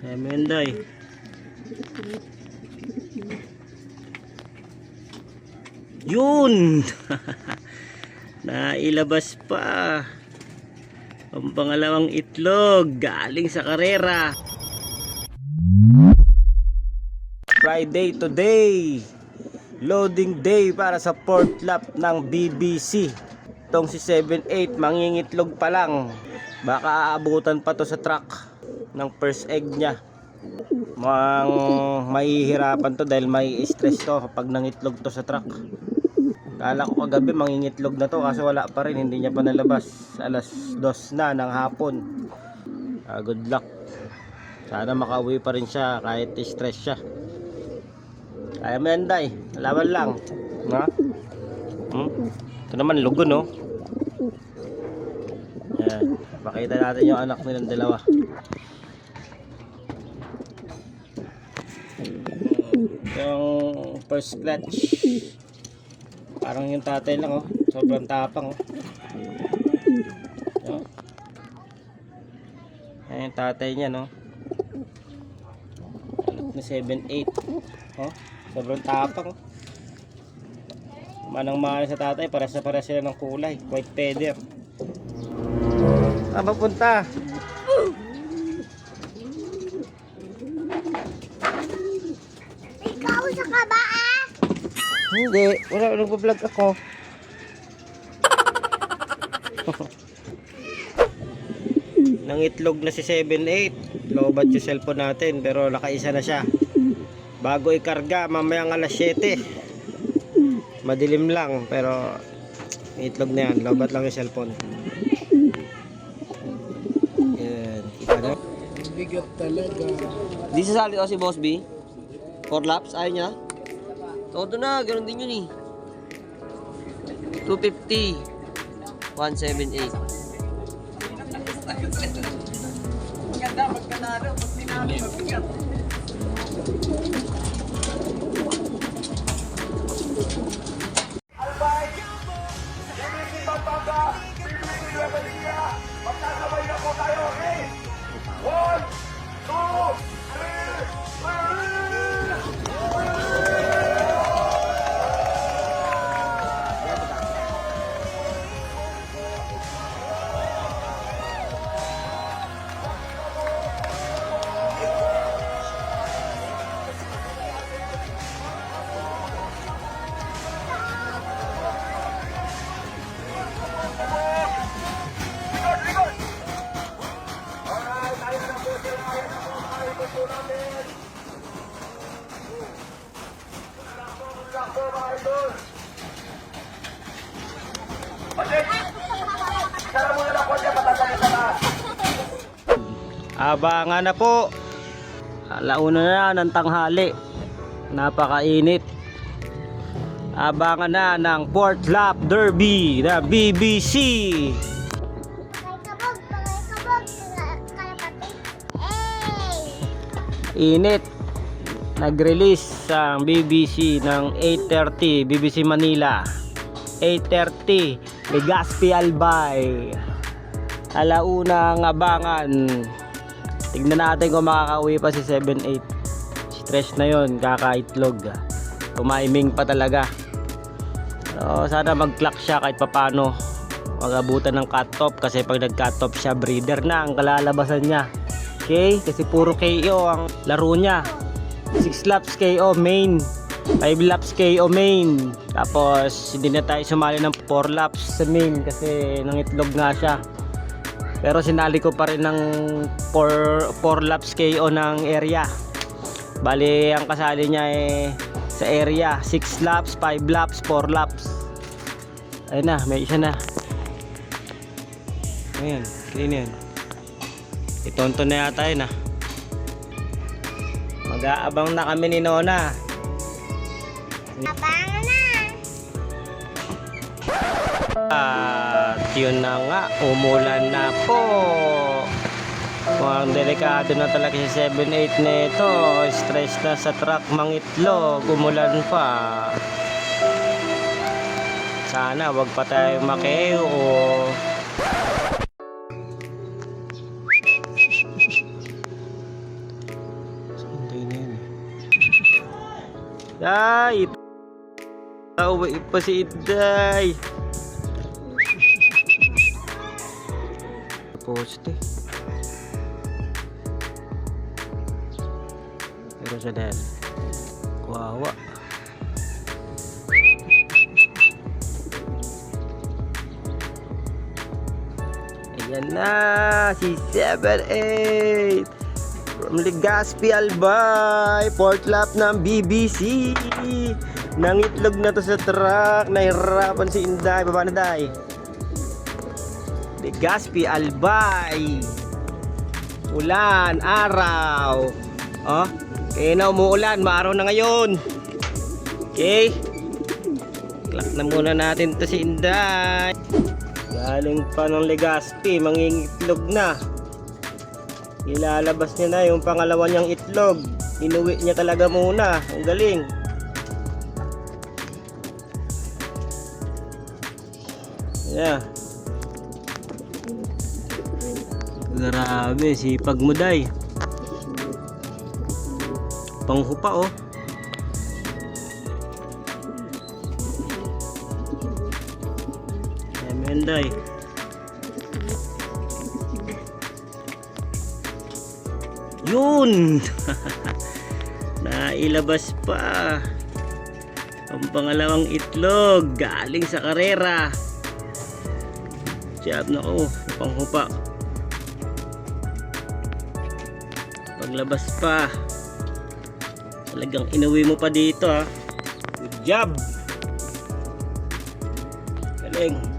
Menday. Yun! Nailabas pa ang pangalawang itlog galing sa karera. Friday today, loading day para sa fourth lap ng BBC. Itong si 7-8 mangingitlog pa lang, baka aabutan pa to sa truck ng first egg niya. Mahihirapan to dahil may stress to kapag nangitlog to sa truck. Kala ko kagabi mangingitlog na to kaso wala pa rin, hindi niya pa nalabas. Alas 2 na ng hapon. Good luck. Sana makauwi pa rin siya kahit stress siya. Kaya mo yan, Day. Laban lang. Ha? Ito naman lugo, no? Yan. Pakita natin yung anak nilang dalawa. Yung first clutch. Parang yung tatay lang, oh. Sobrang tapang, oh. Ayan yung tatay niya, no? Anak na 7-8. Oh, sobrang tapang, oh. Manang-mana sa tatay, pares na pares sila ng kulay. White feather. Saan papunta? Ikaw sa kaba, ah? Hindi, wala, nagpa-vlog ako. Nangitlog na si 7-8. Lobat yung cellphone natin pero nakaisa na siya. Bago ikarga mamayang alas 7. Madilim lang pero itlog na yan. Lobat lang yung cellphone. Yan. Ano? Bigat talaga. Di sasali o si Boss B? 4 laps? Ayaw niya? Todo na, ganoon din yun eh. 250. 178. Maganda, magkanalo. Pag tinalo, magbigat. Magkasabay na po tayo, okay? 1, 2, 3, Abangan na po. Alauna na ng tanghali. Napakainit. Abangan na ng fourth lap derby na BBC. Kabog, kalapati. Init. Nag-release ang BBC ng 8:30 BBC Manila. 8:30 Legazpi Albay. Alauna ang abangan. Tignan natin kung makakauwi pa si 7-8. Stress na yon, kakaitlog. Tumaiming pa talaga. So, sana mag-clock siya kahit papano. Mag-abutan ng cut-off kasi pag nag-cut-off siya, breeder na ang kalalabasan niya. Okay? Kasi puro KO ang laro niya. 6 laps KO main. 5 laps KO main. Tapos hindi na tayo sumali ng 4 laps sa main kasi nangitlog nga siya. Pero sinali ko pa rin ng 4 laps KO ng area. Bali ang kasali niya sa area 6 laps, 5 laps, 4 laps. Ayun na, may isa na. Ayan, clean yan. Itonto na yata yun ah. Mag-aabang na kami ni Nona. Abangan na. At yun na nga, umulan na po. Mukhang delikado na talaga si 7-8 nito. Stress na sa truck mangitlog. Umulan pa. Sana wag pa tayo makeo. Day! Tawag pa si Day! Poste. Pero siya dahil. Kawawa. Ayan na! Si 7-8! From Legazpi Albay, fourth lap ng BBC. Nangitlog na to sa truck. Nahirapan si Inday. Baba na, Day. Legazpi Albay. Ulan, araw. Oh, kaya na umuulan. Maaraw na ngayon. Okay. Clock na muna natin to si Inday. Galing pa ng Legazpi. Mangingitlog na. Ilalabas niya na yung pangalawa niyang itlog. Inuwi niya talaga muna. Ang galing. Yeah. Grabe, sipag mo, Day. Panghupa, oh. Amen, Day. Yun! Nailabas pa ang pangalawang itlog galing sa karera. Job na ko, panghupa. Paglabas pa, talagang inuwi mo pa dito, ha. Good job. Galing.